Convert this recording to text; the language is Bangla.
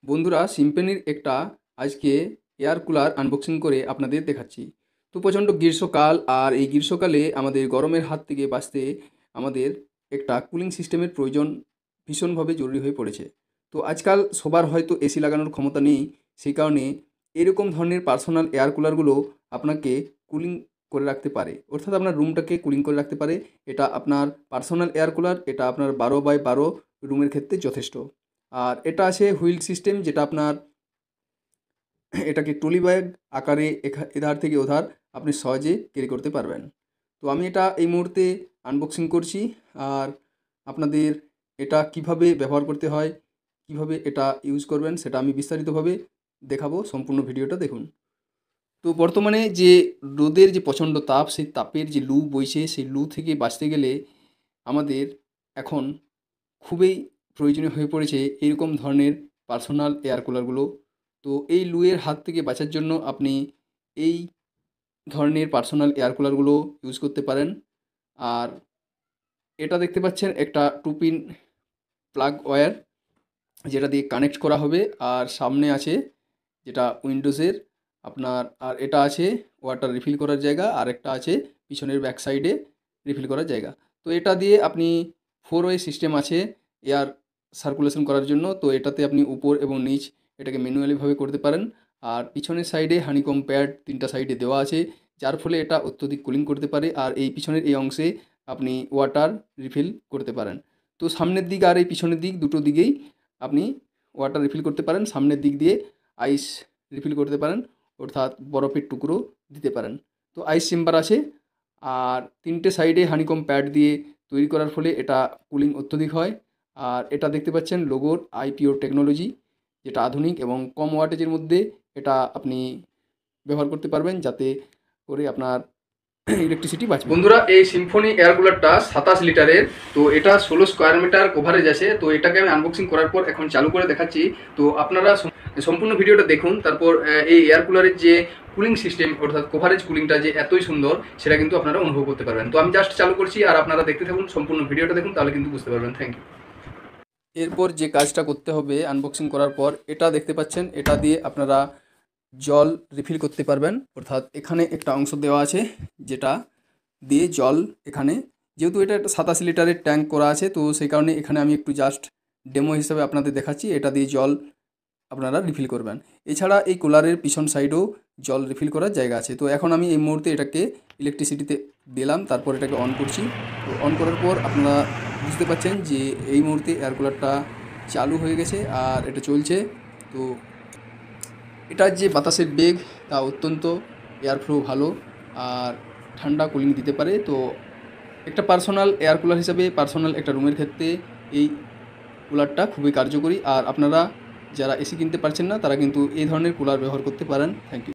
বন্ধুরা, সিম্ফনির একটা আজকে এয়ার কুলার আনবক্সিং করে আপনাদের দেখাচ্ছি। তো প্রচণ্ড গ্রীষ্মকাল, আর এই গ্রীষ্মকালে আমাদের গরমের হাত থেকে বাঁচতে আমাদের একটা কুলিং সিস্টেমের প্রয়োজন ভীষণভাবে জরুরি হয়ে পড়েছে। তো আজকাল সবার হয়তো এসি লাগানোর ক্ষমতা নেই, সেই কারণে এরকম ধরনের পার্সোনাল এয়ার কুলারগুলো আপনাকে কুলিং করে রাখতে পারে, অর্থাৎ আপনার রুমটাকে কুলিং করে রাখতে পারে। এটা আপনার পার্সোনাল এয়ার কুলার, এটা আপনার 12x12 রুমের ক্ষেত্রে যথেষ্ট। আর এটা আছে হুইল সিস্টেম, যেটা আপনার এটাকে ট্রলি ব্যাগ আকারে এধার থেকে ওধার আপনি সহজে ক্যারি করতে পারবেন। তো আমি এটা এই মুহূর্তে আনবক্সিং করছি, আর আপনাদের এটা কিভাবে ব্যবহার করতে হয়, কিভাবে এটা ইউজ করবেন, সেটা আমি বিস্তারিতভাবে দেখাবো। সম্পূর্ণ ভিডিওটা দেখুন। তো বর্তমানে যে রোদের যে প্রচণ্ড তাপ, সেই তাপের যে লু বইছে, সেই লু থেকে বাঁচতে গেলে আমাদের এখন খুবই প্রয়োজনীয় হয়ে পড়েছে এরকম ধরনের পার্সোনাল এয়ার কুলারগুলো। তো এই লুয়ের হাত থেকে বাঁচার জন্য আপনি এই ধরনের পার্সোনাল এয়ার কুলারগুলো ইউজ করতে পারেন। আর এটা দেখতে পাচ্ছেন একটা 2 পিন প্লাগ ওয়্যার, যেটা দিয়ে কানেক্ট করা হবে। আর সামনে আছে যেটা উইন্ডোজের আপনার, আর এটা আছে ওয়াটার রিফিল করার জায়গা, আর একটা আছে পিছনের ব্যাক সাইডে রিফিল করার জায়গা। তো এটা দিয়ে আপনি 4 ওয়ে সিস্টেম আছে এয়ার সার্কুলেশন করার জন্য। তো এটাতে আপনি উপর এবং নিচ এটাকে ম্যানুয়ালিভাবে করতে পারেন। আর পিছনের সাইডে হানিকম প্যাড 3টা সাইডে দেওয়া আছে, যার ফলে এটা অত্যধিক কুলিং করতে পারে। আর এই পিছনের এই অংশে আপনি ওয়াটার রিফিল করতে পারেন। তো সামনের দিক আর এই পিছনের দিক দুটো দিকেই আপনি ওয়াটার রিফিল করতে পারেন। সামনের দিক দিয়ে আইস রিফিল করতে পারেন, অর্থাৎ বরফের টুকরো দিতে পারেন। তো আইস চেম্বার আছে, আর 3টে সাইডে হানিকম প্যাড দিয়ে তৈরি করার ফলে এটা কুলিং অত্যধিক হয়। আর এটা দেখতে পাচ্ছেন লোগোর আইপিও টেকনোলজি, যেটা আধুনিক এবং কম ওয়াটেজের মধ্যে এটা আপনি ব্যবহার করতে পারবেন, যাতে করে আপনার ইলেকট্রিসিটি বাঁচবে। বন্ধুরা, এই সিম্ফনি এয়ার কুলারটা 27 লিটারের। তো এটা 16 স্কোয়ার মিটার কভারেজ আছে। তো এটাকে আমি আনবক্সিং করার পর এখন চালু করে দেখাচ্ছি। তো আপনারা সম্পূর্ণ ভিডিওটা দেখুন, তারপর এই এয়ার কুলারের যে কুলিং সিস্টেম, অর্থাৎ কভারেজ কুলিংটা যে এতই সুন্দর, সেটা কিন্তু আপনারা অনুভব করতে পারবেন। তো আমি জাস্ট চালু করছি, আর আপনারা দেখতে থাকুন, সম্পূর্ণ ভিডিওটা দেখুন, তাহলে কিন্তু বুঝতে পারবেন। Thank you. এরপর যে কাজটা করতে হবে আনবক্সিং করার পর, এটা দেখতে পাচ্ছেন, এটা দিয়ে আপনারা জল রিফিল করতে পারবেন। অর্থাৎ এখানে একটা অংশ দেওয়া আছে যেটা দিয়ে জল, এখানে যেহেতু এটা একটা 27 লিটারের ট্যাঙ্ক করা আছে, তো সেই কারণে এখানে আমি একটু জাস্ট ডেমো হিসাবে আপনাদের দেখাচ্ছি। এটা দিয়ে জল আপনারা রিফিল করবেন। এছাড়া এই কুলারের পিছন সাইডেও জল রিফিল করার জায়গা আছে। তো এখন আমি এই মুহূর্তে এটাকে ইলেকট্রিসিটিতে দিলাম, তারপর এটাকে অন করছি। তো অন করার পর আপনারা বুঝতে পাচ্ছেন যে এই মুহূর্তে এয়ার কুলারটা চালু হয়ে গেছে, আর এটা চলছে। তো এটার যে বাতাসের বেগ, তা অত্যন্ত এয়ার ফ্লো ভালো, আর ঠান্ডা কুলিং দিতে পারে। তো একটা পার্সোনাল এয়ার কুলার হিসাবে পার্সোনাল একটা রুমের ক্ষেত্রে এই কুলারটা খুবই কার্যকরী। আর আপনারা যারা এসি কিনতে পারছেন না, তারা কিন্তু এই ধরনের কুলার ব্যবহার করতে পারেন। Thank you.